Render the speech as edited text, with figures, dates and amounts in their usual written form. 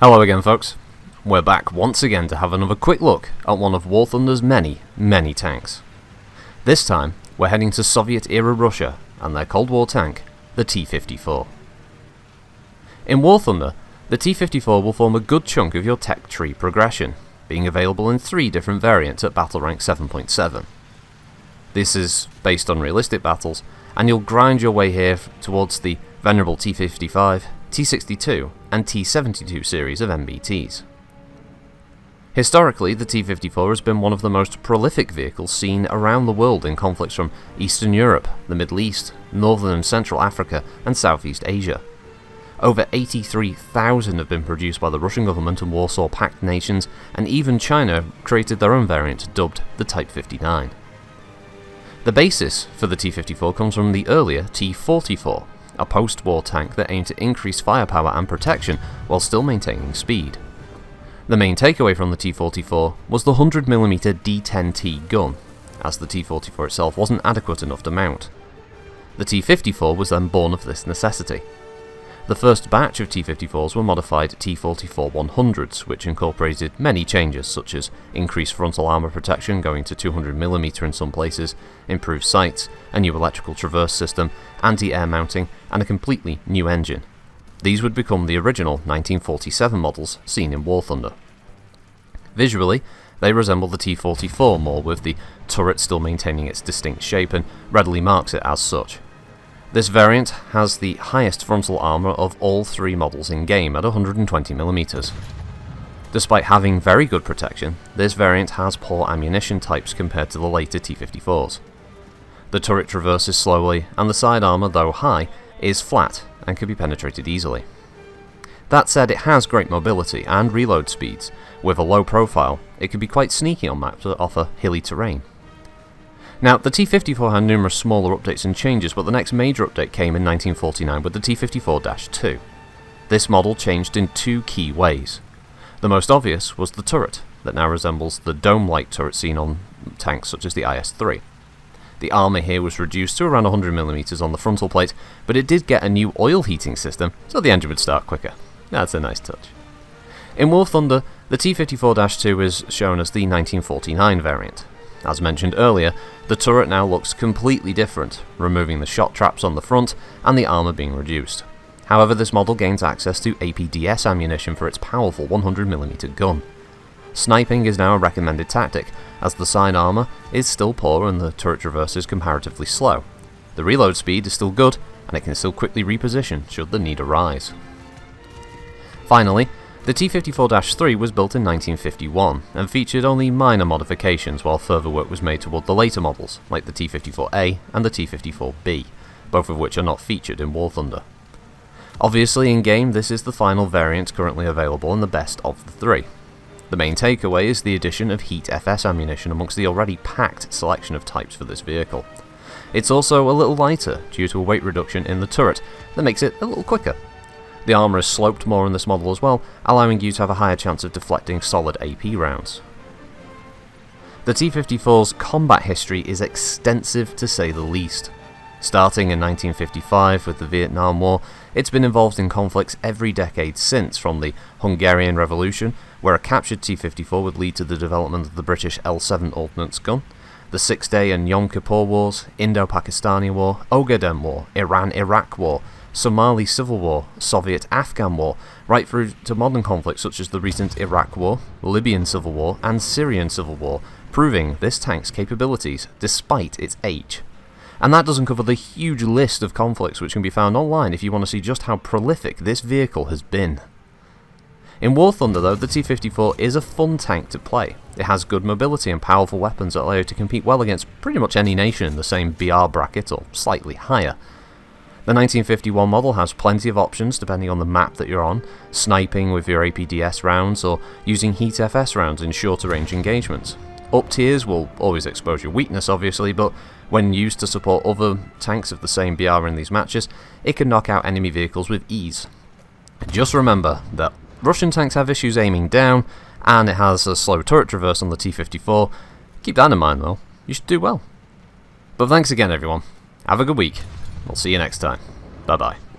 Hello again, folks. We're back once again to have another quick look at one of War Thunder's many tanks. This time, we're heading to Soviet-era Russia and their Cold War tank, the T-54. In War Thunder, the T-54 will form a good chunk of your tech tree progression, being available in 3 different variants at battle rank 7.7. This is based on realistic battles, and you'll grind your way here towards the venerable T-55, T-62 and T-72 series of MBTs. Historically, the T-54 has been one of the most prolific vehicles seen around the world in conflicts from Eastern Europe, the Middle East, Northern and Central Africa and Southeast Asia. Over 83,000 have been produced by the Russian government and Warsaw Pact nations, and even China created their own variant dubbed the Type 59. The basis for the T-54 comes from the earlier T-44, a post-war tank that aimed to increase firepower and protection while still maintaining speed. The main takeaway from the T-44 was the 100mm D10T gun, as the T-44 itself wasn't adequate enough to mount. The T-54 was then born of this necessity. The first batch of T-54s were modified T-44-100s, which incorporated many changes such as increased frontal armour protection going to 200mm in some places, improved sights, a new electrical traverse system, anti-air mounting, and a completely new engine. These would become the original 1947 models seen in War Thunder. Visually, they resemble the T-44 more, with the turret still maintaining its distinct shape and readily marks it as such. This variant has the highest frontal armour of all 3 models in game at 120mm. Despite having very good protection, this variant has poor ammunition types compared to the later T-54s. The turret traverses slowly, and the side armour, though high, is flat and can be penetrated easily. That said, it has great mobility and reload speeds. With a low profile, it can be quite sneaky on maps that offer hilly terrain. Now, the T-54 had numerous smaller updates and changes, but the next major update came in 1949 with the T-54-2. This model changed in 2 key ways. The most obvious was the turret, that now resembles the dome-like turret seen on tanks such as the IS-3. The armour here was reduced to around 100mm on the frontal plate, but it did get a new oil heating system, so the engine would start quicker. That's a nice touch. In War Thunder, the T-54-2 is shown as the 1949 variant. As mentioned earlier, the turret now looks completely different, removing the shot traps on the front and the armour being reduced. However, this model gains access to APDS ammunition for its powerful 100mm gun. Sniping is now a recommended tactic, as the side armour is still poor and the turret traverse is comparatively slow. The reload speed is still good, and it can still quickly reposition should the need arise. Finally, the T-54-3 was built in 1951 and featured only minor modifications, while further work was made toward the later models, like the T-54A and the T-54B, both of which are not featured in War Thunder. Obviously, in-game, this is the final variant currently available and the best of the 3. The main takeaway is the addition of Heat FS ammunition amongst the already packed selection of types for this vehicle. It's also a little lighter due to a weight reduction in the turret that makes it a little quicker. The armour is sloped more in this model as well, allowing you to have a higher chance of deflecting solid AP rounds. The T-54's combat history is extensive to say the least. Starting in 1955 with the Vietnam War, it's been involved in conflicts every decade since, from the Hungarian Revolution, where a captured T-54 would lead to the development of the British L7 ordnance gun, the Six-Day and Yom Kippur Wars, Indo-Pakistani War, Ogaden War, Iran-Iraq War, Somali Civil War, Soviet-Afghan War, right through to modern conflicts such as the recent Iraq War, Libyan Civil War, and Syrian Civil War, proving this tank's capabilities despite its age. And that doesn't cover the huge list of conflicts which can be found online if you want to see just how prolific this vehicle has been. In War Thunder though, the T-54 is a fun tank to play. It has good mobility and powerful weapons that allow you to compete well against pretty much any nation in the same BR bracket or slightly higher. The 1951 model has plenty of options depending on the map that you're on, sniping with your APDS rounds or using Heat FS rounds in shorter range engagements. Up tiers will always expose your weakness obviously, but when used to support other tanks of the same BR in these matches, it can knock out enemy vehicles with ease. Just remember that Russian tanks have issues aiming down, and it has a slow turret traverse on the T-54. Keep that in mind though, you should do well. But thanks again everyone, have a good week. We'll see you next time. Bye bye.